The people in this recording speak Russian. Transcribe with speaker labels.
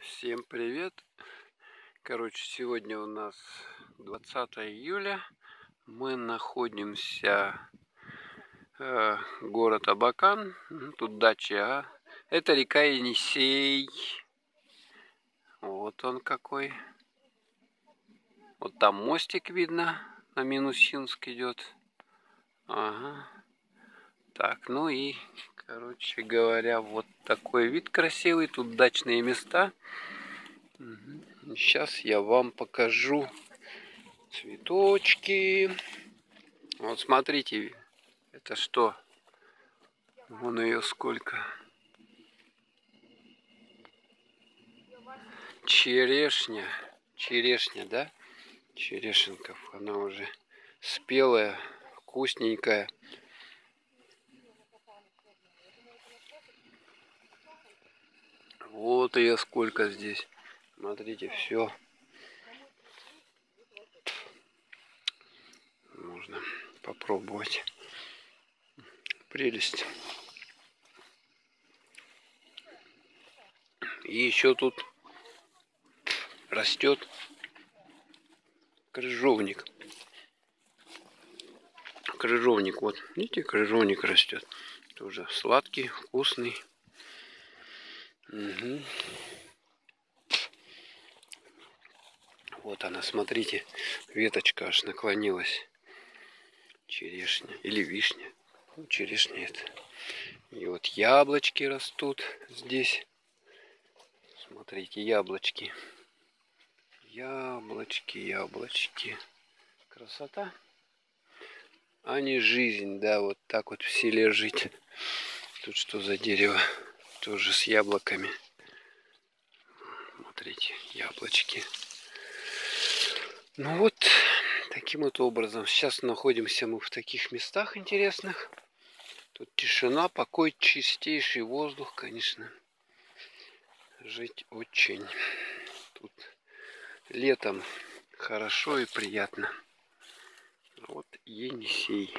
Speaker 1: Всем привет! Короче, сегодня у нас 20 июля. Мы находимся город Абакан. Тут дача. Это река Енисей. Вот он какой. Вот там мостик видно. На Минусинск идет. Ага. Так, ну и, короче говоря, вот такой вид красивый. Тут дачные места. Сейчас я вам покажу цветочки. Вот смотрите, это что? Вон ее сколько. Черешня. Черешня, да? Черешенков. Она уже спелая, вкусненькая. Вот ее сколько здесь. Смотрите, все. Можно попробовать. Прелесть. И еще тут растет крыжовник. Крыжовник, вот, видите, крыжовник растет. Тоже сладкий, вкусный. Угу. Вот она, смотрите, веточка аж наклонилась. Черешня или вишня. Ну, черешня это. И вот яблочки растут здесь. Смотрите, яблочки. Яблочки, яблочки. Красота. А не жизнь, да, вот так вот в селе жить. Тут что за дерево? Тоже с яблоками. Смотрите, яблочки. Ну вот, таким вот образом. Сейчас находимся мы в таких местах интересных. Тут тишина, покой, чистейший воздух, конечно. Жить очень. Тут летом хорошо и приятно. Вот Енисей.